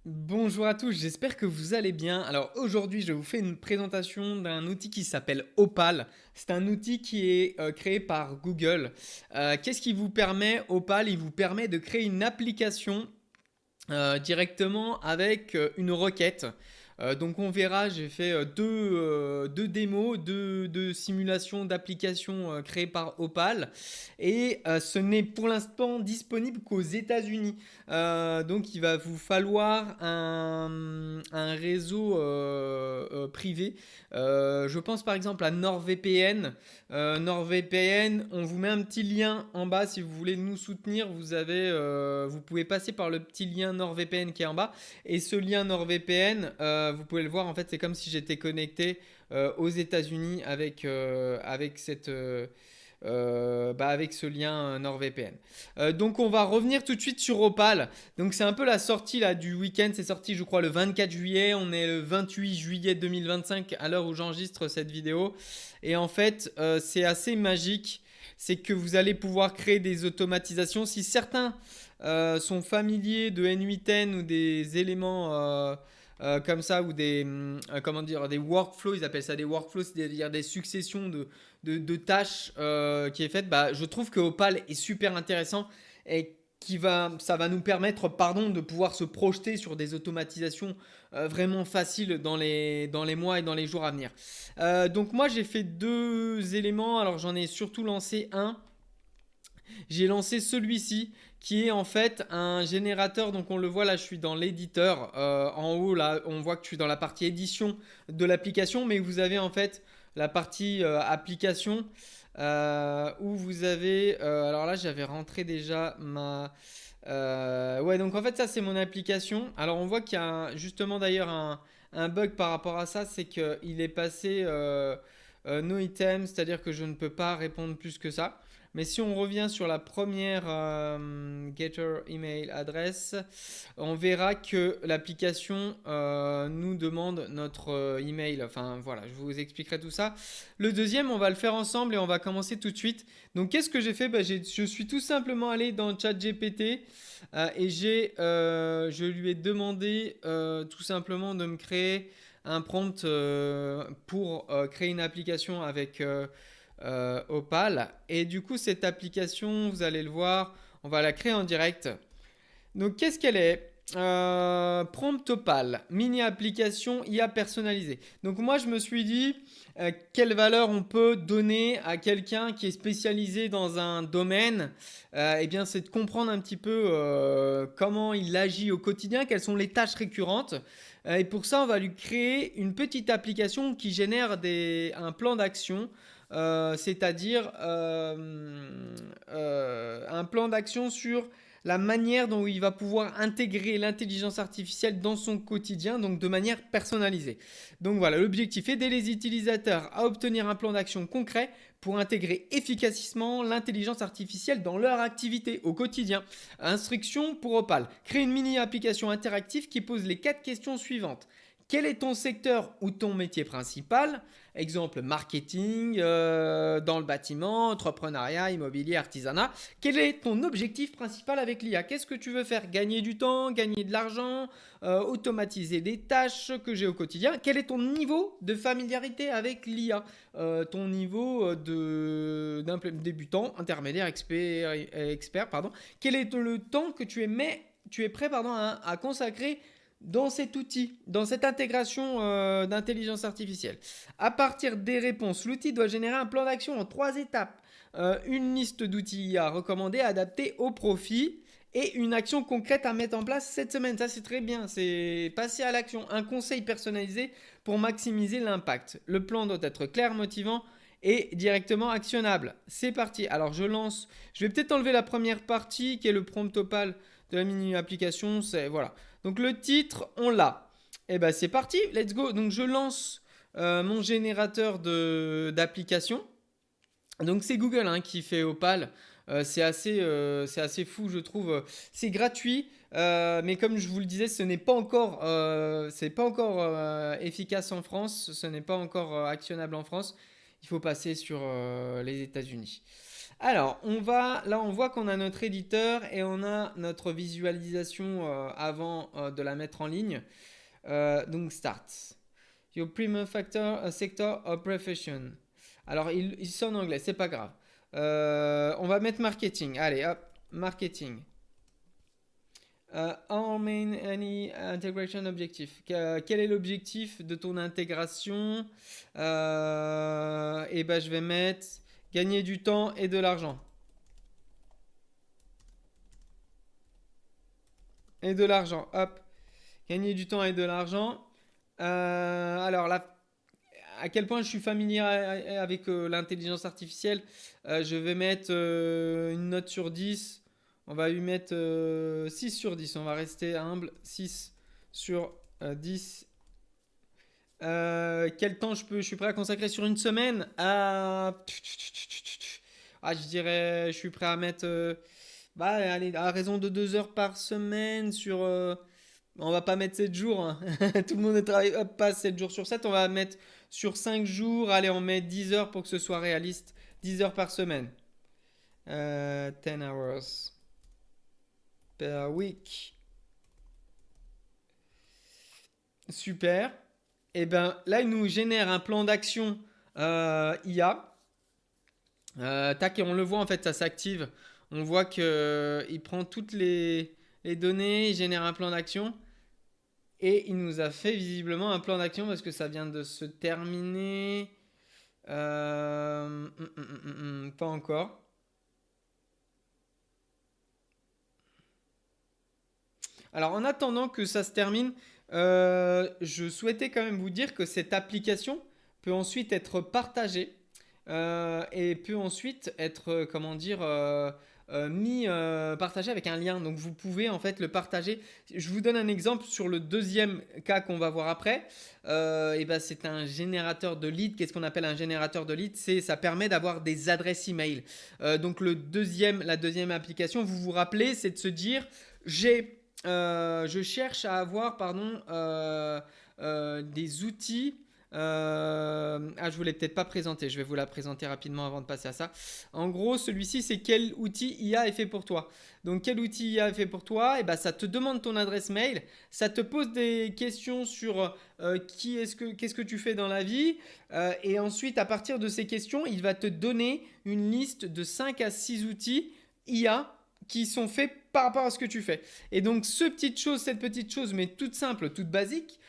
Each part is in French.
Bonjour à tous, j'espère que vous allez bien. Alors aujourd'hui, je vous fais une présentation d'un outil qui s'appelle Opal. C'est un outil qui est créé par Google. Qu'est-ce qui vous permet, Opal? Il vous permet de créer une application directement avec une requête. Donc on verra, j'ai fait deux démos, deux simulations d'applications créées par Opal et ce n'est pour l'instant disponible qu'aux États-Unis. Donc il va vous falloir un réseau privé. Je pense par exemple à NordVPN. NordVPN, on vous met un petit lien en bas si vous voulez nous soutenir. Vous pouvez passer par le petit lien NordVPN qui est en bas. Et ce lien NordVPN, vous pouvez le voir, en fait, c'est comme si j'étais connecté aux États-Unis avec ce lien NordVPN. Donc on va revenir tout de suite sur Opal. Donc c'est un peu la sortie là du week-end. C'est sorti je crois le 24 juillet. On est le 28 juillet 2025 à l'heure où j'enregistre cette vidéo. Et en fait c'est assez magique. C'est que vous allez pouvoir créer des automatisations. Si certains sont familiers de N8N ou des éléments comme ça ou comment dire, des workflows, ils appellent ça des workflows, c'est-à-dire des successions de tâches qui est faite, bah, je trouve que Opal est super intéressant et ça va nous permettre, pardon, de pouvoir se projeter sur des automatisations vraiment faciles dans les mois et dans les jours à venir. Donc moi j'ai fait deux éléments, alors j'en ai surtout lancé un. J'ai lancé celui-ci qui est en fait un générateur. Donc on le voit là, je suis dans l'éditeur. En haut là, on voit que je suis dans la partie édition de l'application, mais vous avez en fait la partie application où vous avez. Alors là, j'avais rentré déjà ma. Ouais, donc en fait ça c'est mon application. Alors on voit qu'il y a justement d'ailleurs un bug par rapport à ça, c'est qu'il est passé no item, c'est-à-dire que je ne peux pas répondre plus que ça. Mais si on revient sur la première getter email adresse, on verra que l'application nous demande notre email. Enfin voilà, je vous expliquerai tout ça. Le deuxième, on va le faire ensemble et on va commencer tout de suite. Donc qu'est-ce que j'ai fait? Je suis tout simplement allé dans ChatGPT je lui ai demandé tout simplement de me créer un prompt pour créer une application avec Opal. Et du coup, cette application, vous allez le voir, on va la créer en direct. Donc, qu'est-ce qu'elle est? Prompt Opal, mini application IA personnalisée. Donc moi je me suis dit quelle valeur on peut donner à quelqu'un qui est spécialisé dans un domaine. Eh bien c'est de comprendre un petit peu comment il agit au quotidien, quelles sont les tâches récurrentes. Et pour ça on va lui créer une petite application qui génère un plan d'action. C'est-à-dire un plan d'action sur la manière dont il va pouvoir intégrer l'intelligence artificielle dans son quotidien, donc de manière personnalisée. Donc voilà, l'objectif est d'aider les utilisateurs à obtenir un plan d'action concret pour intégrer efficacement l'intelligence artificielle dans leur activité au quotidien. Instruction pour Opal. Créer une mini-application interactive qui pose les 4 questions suivantes. Quel est ton secteur ou ton métier principal? Exemple marketing, dans le bâtiment, entrepreneuriat, immobilier, artisanat. Quel est ton objectif principal avec l'IA? Qu'est-ce que tu veux faire? Gagner du temps, gagner de l'argent, automatiser des tâches que j'ai au quotidien? Quel est ton niveau de familiarité avec l'IA? Ton niveau d'un débutant, intermédiaire, expert, pardon. Quel est le temps que tu es prêt pardon, à consacrer dans cet outil, dans cette intégration d'intelligence artificielle. À partir des réponses, l'outil doit générer un plan d'action en 3 étapes. Une liste d'outils IA recommandés, adaptés au profit et une action concrète à mettre en place cette semaine. Ça, c'est très bien. C'est passer à l'action. Un conseil personnalisé pour maximiser l'impact. Le plan doit être clair, motivant et directement actionnable. C'est parti. Alors, je lance. Je vais peut-être enlever la première partie qui est le prompt opal de la mini application. C'est voilà. Donc le titre, on l'a. Et ben c'est parti, let's go. Donc je lance mon générateur d'application. Donc c'est Google hein, qui fait Opal. C'est assez fou, je trouve. C'est gratuit, mais comme je vous le disais, c'est pas encore efficace en France. Ce n'est pas encore actionnable en France. Il faut passer sur les États-Unis. Alors, là, on voit qu'on a notre éditeur et on a notre visualisation avant de la mettre en ligne. Donc, start. Your premium factor, sector or profession. Alors, il sonne en anglais, c'est pas grave. On va mettre marketing. Allez, hop, marketing. Our main any integration objective. Quel est l'objectif de ton intégration? Et ben, je vais mettre gagner du temps et de l'argent. Et de l'argent, hop. Gagner du temps et de l'argent. Alors là, à quel point je suis familier avec l'intelligence artificielle, je vais mettre une note sur 10. On va lui mettre 6 sur 10. On va rester humble. 6 sur 10. Quel temps je suis prêt à consacrer sur une semaine? Je dirais, je suis prêt à mettre, allez, à raison de 2 heures par semaine sur, on va pas mettre 7 jours, hein. Tout le monde ne travaille pas 7 jours sur 7. On va mettre sur 5 jours. Allez, on met 10 heures pour que ce soit réaliste. 10 heures par semaine. 10 hours per week. Super. Et ben là, il nous génère un plan d'action IA. Tac, et on le voit en fait, ça s'active. On voit que il prend toutes les données, il génère un plan d'action. Et il nous a fait visiblement un plan d'action parce que ça vient de se terminer. Pas encore. Alors en attendant que ça se termine, je souhaitais quand même vous dire que cette application peut ensuite être partagée et peut ensuite être, comment dire, partagé avec un lien. Donc vous pouvez en fait le partager. Je vous donne un exemple sur le deuxième cas qu'on va voir après. Et ben c'est un générateur de leads. Qu'est-ce qu'on appelle un générateur de leads? Ça permet d'avoir des adresses email. Donc la deuxième application, vous vous rappelez, c'est de se dire je cherche à avoir des outils. Je voulais peut-être pas présenter, je vais vous la présenter rapidement avant de passer à ça. En gros, celui-ci, c'est quel outil IA est fait pour toi. Donc, quel outil IA est fait pour toi? Et ben, ça te demande ton adresse mail, ça te pose des questions sur qu'est-ce que tu fais dans la vie, et ensuite, à partir de ces questions, il va te donner une liste de 5 à 6 outils IA qui sont faits par rapport à ce que tu fais. Et donc, cette petite chose, mais toute simple, toute basique,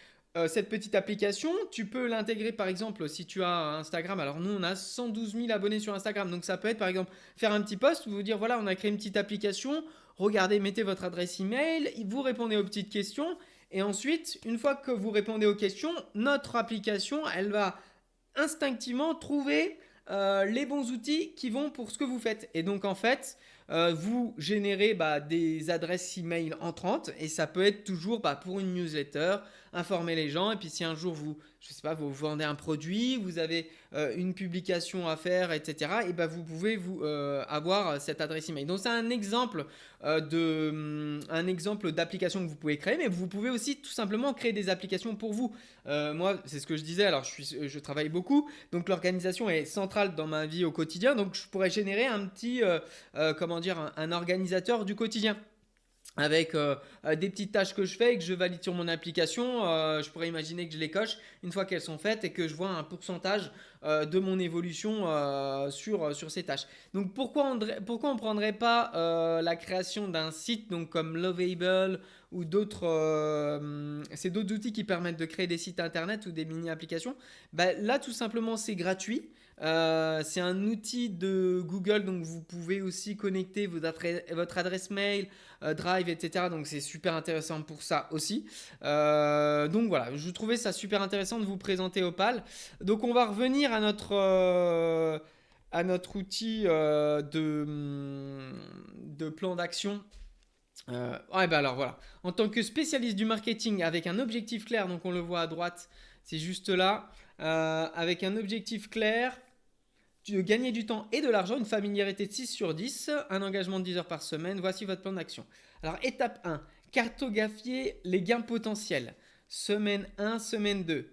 cette petite application, tu peux l'intégrer par exemple si tu as Instagram. Alors nous, on a 112 000 abonnés sur Instagram. Donc ça peut être par exemple faire un petit post, vous dire voilà, on a créé une petite application. Regardez, mettez votre adresse email, vous répondez aux petites questions. Et ensuite, une fois que vous répondez aux questions, notre application, elle va instinctivement trouver les bons outils qui vont pour ce que vous faites. Et donc en fait, vous générez des adresses email entrantes et ça peut être toujours pour une newsletter, informer les gens. Et puis si un jour je sais pas, vous vendez un produit, vous avez une publication à faire, etc. Et vous pouvez avoir cette adresse email. Donc c'est un exemple d'application que vous pouvez créer, mais vous pouvez aussi tout simplement créer des applications pour vous. Moi, c'est ce que je disais. Alors je travaille beaucoup, donc l'organisation est centrale dans ma vie au quotidien. Donc je pourrais générer un petit un organisateur du quotidien avec des petites tâches que je fais et que je valide sur mon application. Je pourrais imaginer que je les coche une fois qu'elles sont faites et que je vois un pourcentage de mon évolution sur ces tâches. Donc pourquoi on ne prendrait pas la création d'un site donc comme Lovable ou d'autres c'est d'autres outils qui permettent de créer des sites internet ou des mini applications. Là tout simplement c'est gratuit. C'est un outil de Google, donc vous pouvez aussi connecter votre adresse mail, Drive, etc. Donc c'est super intéressant pour ça aussi. Donc voilà, je trouvais ça super intéressant de vous présenter Opal. Donc on va revenir à notre outil de plan d'action. Alors voilà. En tant que spécialiste du marketing avec un objectif clair, donc on le voit à droite, c'est juste là, avec un objectif clair, gagner du temps et de l'argent, une familiarité de 6 sur 10, un engagement de 10 heures par semaine, voici votre plan d'action. Alors étape 1, cartographier les gains potentiels. Semaine 1, semaine 2.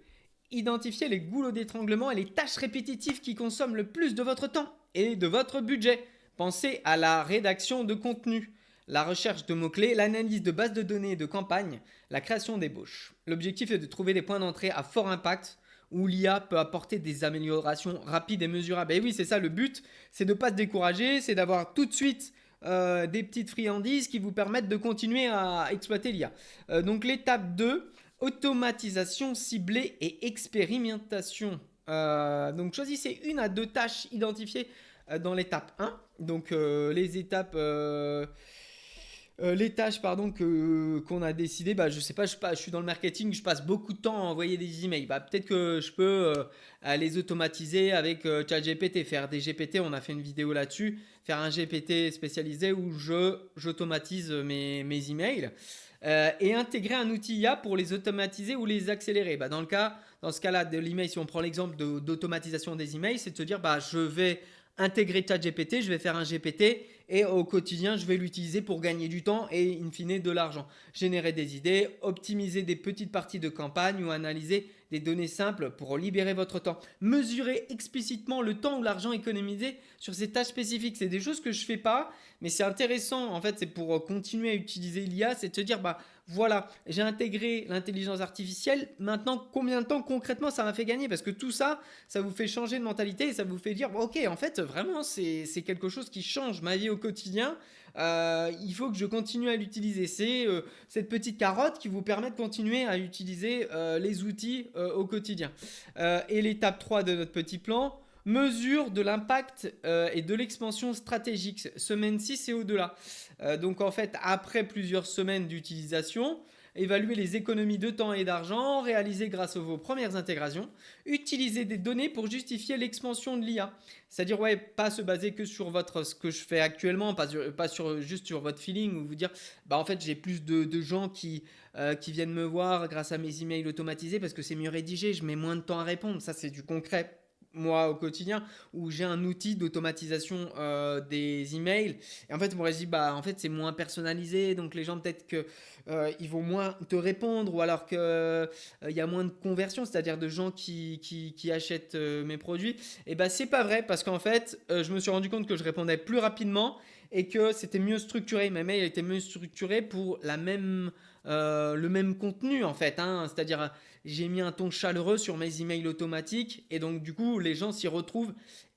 Identifier les goulots d'étranglement et les tâches répétitives qui consomment le plus de votre temps et de votre budget. Pensez à la rédaction de contenu, la recherche de mots-clés, l'analyse de bases de données et de campagnes, la création d'ébauches. L'objectif est de trouver des points d'entrée à fort impact où l'IA peut apporter des améliorations rapides et mesurables. Et oui, c'est ça le but, c'est de ne pas se décourager, c'est d'avoir tout de suite des petites friandises qui vous permettent de continuer à exploiter l'IA. Donc l'étape 2, automatisation ciblée et expérimentation. Donc choisissez une à deux tâches identifiées dans l'étape 1. Donc les tâches pardon, qu'on a décidé, bah, je sais pas, je suis dans le marketing, je passe beaucoup de temps à envoyer des emails. Bah, peut-être que je peux les automatiser avec ChatGPT, faire des GPT, on a fait une vidéo là-dessus, faire un GPT spécialisé où j'automatise mes emails et intégrer un outil IA pour les automatiser ou les accélérer. Bah, dans ce cas-là de l'email, si on prend l'exemple d'automatisation des emails, c'est de se dire bah, je vais intégrer ChatGPT, je vais faire un GPT et au quotidien, je vais l'utiliser pour gagner du temps et in fine de l'argent. Générer des idées, optimiser des petites parties de campagne ou analyser des données simples pour libérer votre temps. Mesurer explicitement le temps ou l'argent économisé sur ces tâches spécifiques. C'est des choses que je ne fais pas, mais c'est intéressant. En fait, c'est pour continuer à utiliser l'IA, c'est de se dire, bah voilà, j'ai intégré l'intelligence artificielle. Maintenant, combien de temps concrètement ça m'a fait gagner? Parce que tout ça, ça vous fait changer de mentalité et ça vous fait dire, ok, en fait, vraiment, c'est quelque chose qui change ma vie au quotidien. Il faut que je continue à l'utiliser. C'est cette petite carotte qui vous permet de continuer à utiliser les outils au quotidien. Et l'étape 3 de notre petit plan, mesure de l'impact et de l'expansion stratégique, semaine 6 et au-delà. Donc en fait, après plusieurs semaines d'utilisation, évaluer les économies de temps et d'argent réalisées grâce à vos premières intégrations, utiliser des données pour justifier l'expansion de l'IA. C'est-à-dire, ouais, pas se baser que sur ce que je fais actuellement, juste sur votre feeling, ou vous dire, bah en fait, j'ai plus de gens qui viennent me voir grâce à mes emails automatisés parce que c'est mieux rédigé, je mets moins de temps à répondre. Ça, c'est du concret moi au quotidien où j'ai un outil d'automatisation des emails et en fait on m'aurait dit bah en fait c'est moins personnalisé donc les gens peut-être que ils vont moins te répondre ou alors que il y a moins de conversion, c'est-à-dire de gens qui achètent mes produits. Et bah c'est pas vrai parce qu'en fait je me suis rendu compte que je répondais plus rapidement et que c'était mieux structuré, mes mails étaient mieux structurés pour le même contenu en fait, hein. C'est-à-dire j'ai mis un ton chaleureux sur mes emails automatiques et donc du coup les gens s'y retrouvent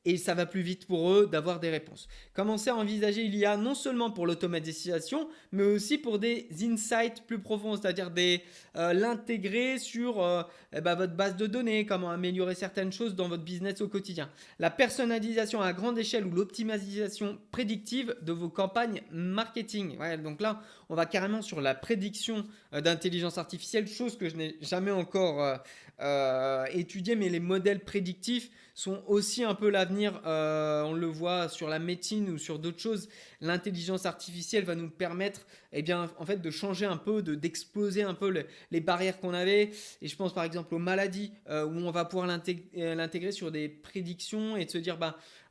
et ça va plus vite pour eux d'avoir des réponses. Commencez à envisager l'IA non seulement pour l'automatisation mais aussi pour des insights plus profonds, c'est-à-dire l'intégrer sur votre base de données, comment améliorer certaines choses dans votre business au quotidien. La personnalisation à grande échelle ou l'optimisation prédictive de vos campagnes marketing. Ouais, donc là, on va carrément sur la prédiction d'intelligence artificielle, chose que je n'ai jamais encore étudiée, mais les modèles prédictifs sont aussi un peu l'avenir. On le voit sur la médecine ou sur d'autres choses. L'intelligence artificielle va nous permettre en fait, de changer un peu, d'exploser un peu les barrières qu'on avait. Et je pense par exemple aux maladies où on va pouvoir l'intégrer sur des prédictions et de se dire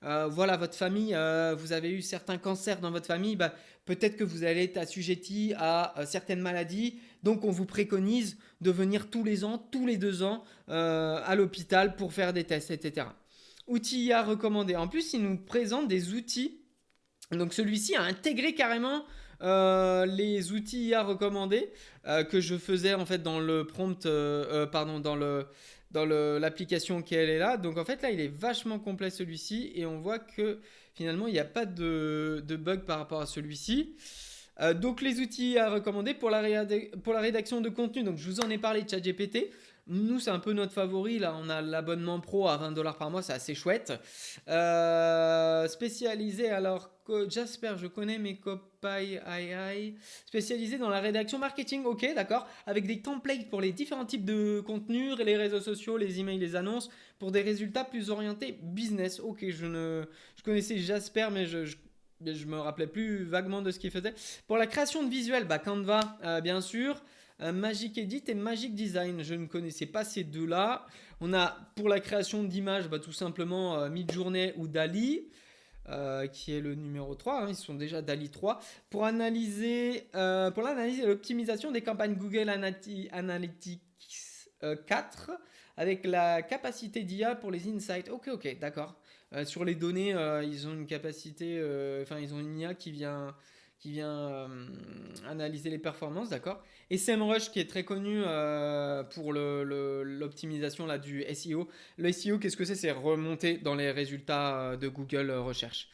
voilà votre famille, vous avez eu certains cancers dans votre famille, peut-être que vous allez être assujetti à certaines maladies. Donc on vous préconise de venir tous les ans, tous les 2 ans à l'hôpital pour faire des tests, etc. Outils IA recommandés. En plus, il nous présente des outils. Donc celui-ci a intégré carrément les outils IA recommandés que je faisais en fait dans le prompt, pardon, l'application qui est là. Donc en fait là il est vachement complet celui-ci et on voit que finalement il n'y a pas de bug par rapport à celui-ci. Donc les outils à recommander pour la rédaction de contenu. Donc je vous en ai parlé de ChatGPT. Nous, c'est un peu notre favori. Là, on a l'abonnement pro à 20 $ par mois, c'est assez chouette. Spécialisé, alors Jasper, je connais mes copains, spécialisé dans la rédaction marketing, ok, d'accord, avec des templates pour les différents types de contenus, les réseaux sociaux, les emails, les annonces, pour des résultats plus orientés business. Ok, je connaissais Jasper, mais je me rappelais plus vaguement de ce qu'il faisait. Pour la création de visuels, Canva, bien sûr. Magic Edit et Magic Design. Je ne connaissais pas ces deux-là. On a pour la création d'images tout simplement Midjourney ou Dali. Qui est le numéro 3, hein, ils sont déjà Dali 3, pour l'analyse et l'optimisation des campagnes Google Analytics 4 avec la capacité d'IA pour les insights. Ok, d'accord. Sur les données, ils ont une capacité, enfin ils ont une IA qui vient analyser les performances, d'accord. Et SEMrush qui est très connu pour l'optimisation là, du SEO. Le SEO, qu'est-ce que c'est? C'est remonter dans les résultats de Google Recherche.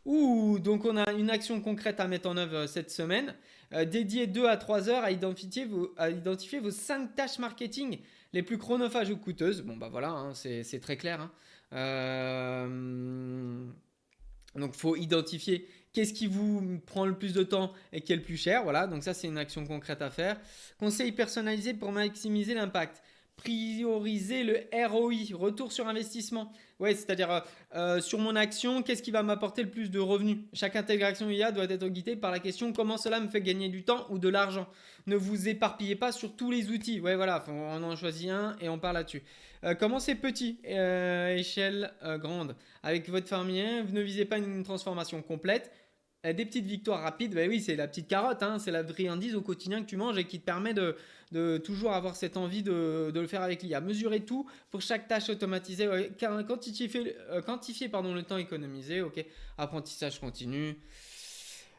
Ouh, donc on a une action concrète à mettre en œuvre cette semaine. Dédiée 2 à 3 heures à identifier vos 5 tâches marketing les plus chronophages ou coûteuses. Bon bah voilà, hein, c'est très clair, hein. Donc, il faut identifier qu'est-ce qui vous prend le plus de temps et qui est le plus cher. Voilà, donc ça, c'est une action concrète à faire. Conseil personnalisé pour maximiser l'impact. Prioriser le ROI, retour sur investissement. Ouais, c'est-à-dire sur mon action, qu'est-ce qui va m'apporter le plus de revenus? Chaque intégration IA doit être guidée par la question comment cela me fait gagner du temps ou de l'argent. Ne vous éparpillez pas sur tous les outils. Ouais, voilà, on en choisit un et on part là-dessus. Commencez petit, échelle grande. Avec votre fermier, vous ne visez pas une transformation complète. Des petites victoires rapides, bah oui, c'est la petite carotte, hein, c'est la friandise au quotidien que tu manges et qui te permet de toujours avoir cette envie de le faire avec l'IA. Mesurez tout pour chaque tâche automatisée, ouais, quantifier pardon, le temps économisé, ok. Apprentissage continu.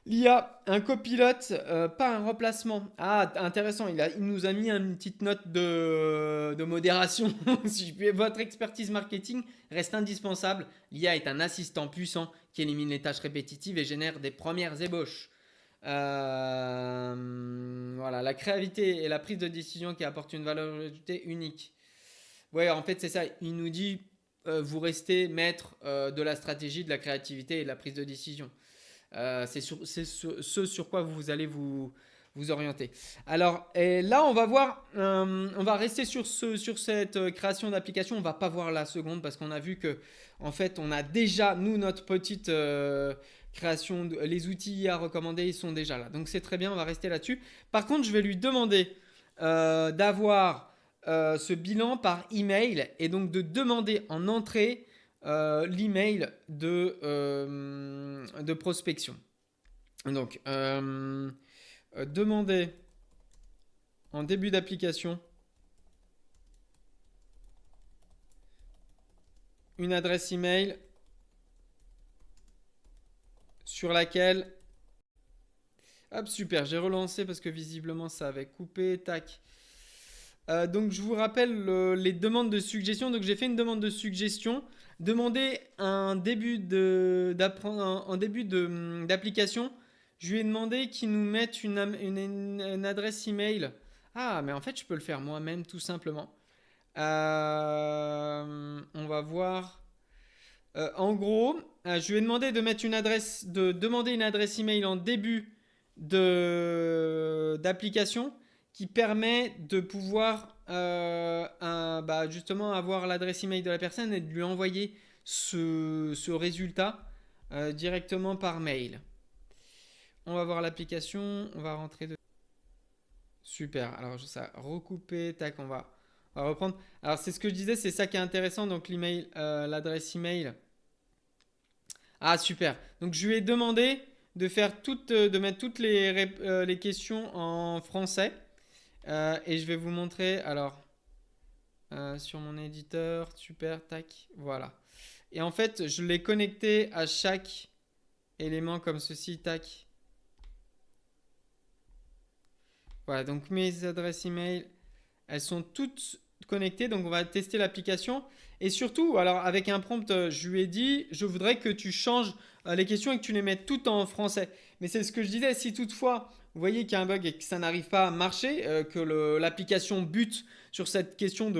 L'IA, un copilote, pas un remplacement. Ah, intéressant, il nous a mis une petite note de modération. Votre expertise marketing reste indispensable. L'IA est un assistant puissant qui élimine les tâches répétitives et génère des premières ébauches. Voilà, la créativité et la prise de décision qui apportent une valeur ajoutée unique. Ouais, en fait, c'est ça. Il nous dit, vous restez maître de la stratégie, de la créativité et de la prise de décision. C'est ce sur quoi vous allez vous orienter. Alors et là, on va voir, on va rester sur cette création d'application. On va pas voir la seconde parce qu'on a vu que, en fait, on a déjà, nous, notre petite création, les outils IA recommandés, ils sont déjà là. Donc c'est très bien, on va rester là-dessus. Par contre, je vais lui demander d'avoir ce bilan par email et donc de demander en entrée l'email de prospection. Donc, demander en début d'application une adresse email sur laquelle... Hop, super, j'ai relancé parce que visiblement ça avait coupé. Tac. Donc je vous rappelle les demandes de suggestion. Donc j'ai fait une demande de suggestion. Demandez un début d'application. Je lui ai demandé qu'il nous mette une adresse email. Ah, mais en fait, je peux le faire moi-même tout simplement. On va voir. En gros, je lui ai demandé de demander une adresse email en début d'application qui permet de pouvoir justement avoir l'adresse email de la personne et de lui envoyer ce résultat directement par mail. On va voir l'application, on va rentrer dedans. Super, alors ça recouper, tac, on va reprendre. Alors c'est ce que je disais, c'est ça qui est intéressant, donc l'email, l'adresse email. Ah super, donc je lui ai demandé de mettre toutes les questions en français. Et je vais vous montrer, alors, sur mon éditeur, super, tac, voilà. Et en fait, je l'ai connecté à chaque élément comme ceci, tac. Voilà, donc mes adresses email, elles sont toutes connectées, donc on va tester l'application. Et surtout, alors avec un prompt, je lui ai dit, je voudrais que tu changes les questions et que tu les mettes toutes en français. Mais c'est ce que je disais, si toutefois, vous voyez qu'il y a un bug et que ça n'arrive pas à marcher, que l'application bute sur cette question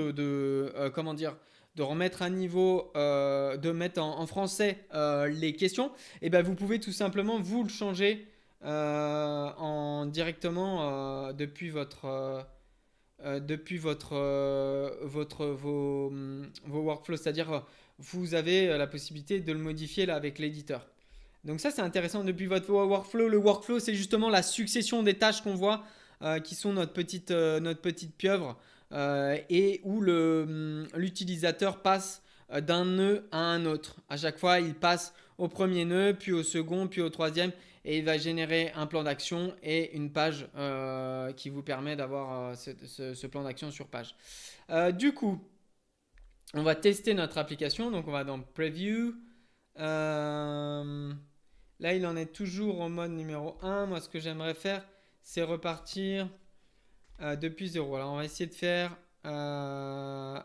comment dire, de remettre à niveau, de mettre en français les questions, et ben vous pouvez tout simplement vous le changer directement depuis vos workflows. C'est-à-dire, vous avez la possibilité de le modifier là avec l'éditeur. Donc ça, c'est intéressant depuis votre workflow. Le workflow, c'est justement la succession des tâches qu'on voit, qui sont notre petite pieuvre, et où l'utilisateur passe d'un nœud à un autre. À chaque fois, il passe au premier nœud, puis au second, puis au troisième, et il va générer un plan d'action et une page qui vous permet d'avoir ce plan d'action sur page. Du coup, on va tester notre application. Donc, on va dans Preview. Euh, Là, il en est toujours au mode numéro un. Moi, ce que j'aimerais faire, c'est repartir depuis zéro. Alors, on va essayer de faire. On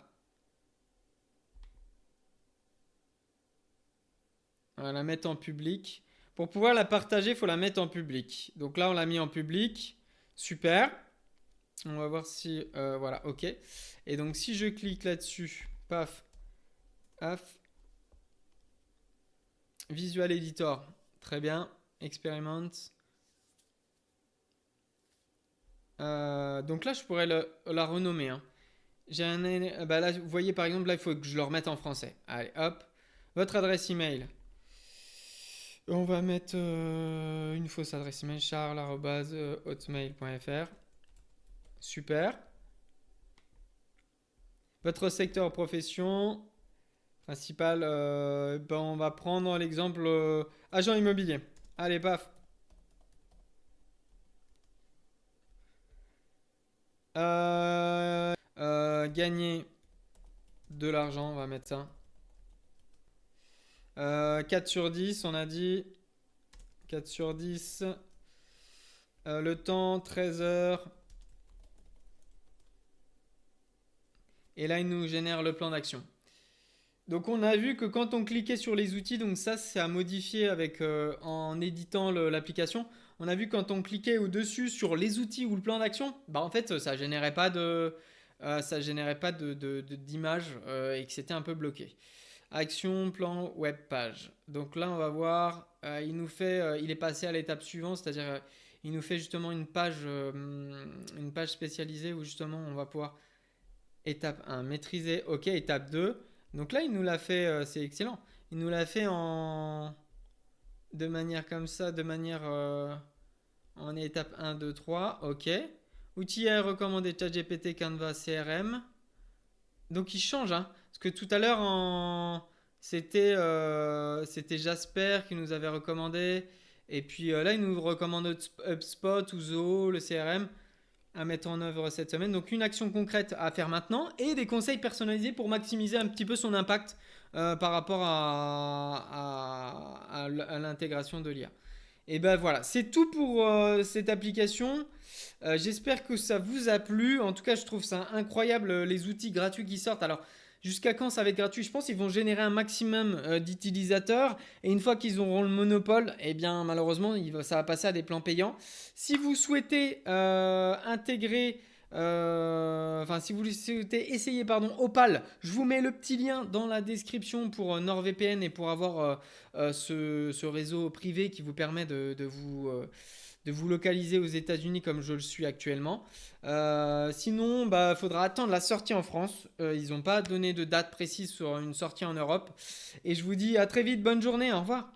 va la mettre en public. Pour pouvoir la partager, il faut la mettre en public. Donc là, on l'a mis en public. Super. On va voir si... voilà, OK. Et donc, si je clique là-dessus, paf, paf, Visual Editor. Très bien. Experiment. Donc là, je pourrais la renommer, hein. Bah là, vous voyez, par exemple, là, il faut que je le remette en français. Allez, hop. Votre adresse email. On va mettre une fausse adresse email, charles@hotmail.fr. Super. Votre secteur profession principal, ben on va prendre l'exemple agent immobilier. Allez, paf. Gagner de l'argent, on va mettre ça. 4 sur 10, on a dit. 4 sur 10. Le temps, 13 heures. Et là, il nous génère le plan d'action. Donc on a vu que quand on cliquait sur les outils, donc ça c'est à modifier avec en éditant l'application. On a vu quand on cliquait au-dessus sur les outils ou le plan d'action, bah en fait ça générait pas d'image et que c'était un peu bloqué. Action, plan, web page. Donc là on va voir, il est passé à l'étape suivante, c'est-à-dire il nous fait justement une page spécialisée où justement on va pouvoir étape un maîtriser, ok, étape 2. Donc là, il nous l'a fait, c'est excellent. Il nous l'a fait de manière comme ça, de manière en étape un 2 3 ok. Outillage recommandé ChatGPT, Canva, CRM. Donc il change, hein. Parce que tout à l'heure, c'était Jasper qui nous avait recommandé. Et puis là, il nous recommande HubSpot ou Zoho, le CRM à mettre en œuvre cette semaine. Donc une action concrète à faire maintenant et des conseils personnalisés pour maximiser un petit peu son impact par rapport à l'intégration de l'IA. Et ben voilà, c'est tout pour cette application. J'espère que ça vous a plu. En tout cas, je trouve ça incroyable les outils gratuits qui sortent. Alors, jusqu'à quand ça va être gratuit? Je pense qu'ils vont générer un maximum d'utilisateurs. Et une fois qu'ils auront le monopole, eh bien, malheureusement, ça va passer à des plans payants. Si vous souhaitez intégrer enfin, si vous souhaitez essayer pardon, Opal, je vous mets le petit lien dans la description pour NordVPN et pour avoir ce réseau privé qui vous permet de vous localiser aux États-Unis comme je le suis actuellement. Sinon, bah, faudra attendre la sortie en France. Ils n'ont pas donné de date précise sur une sortie en Europe. Et je vous dis à très vite, bonne journée, au revoir.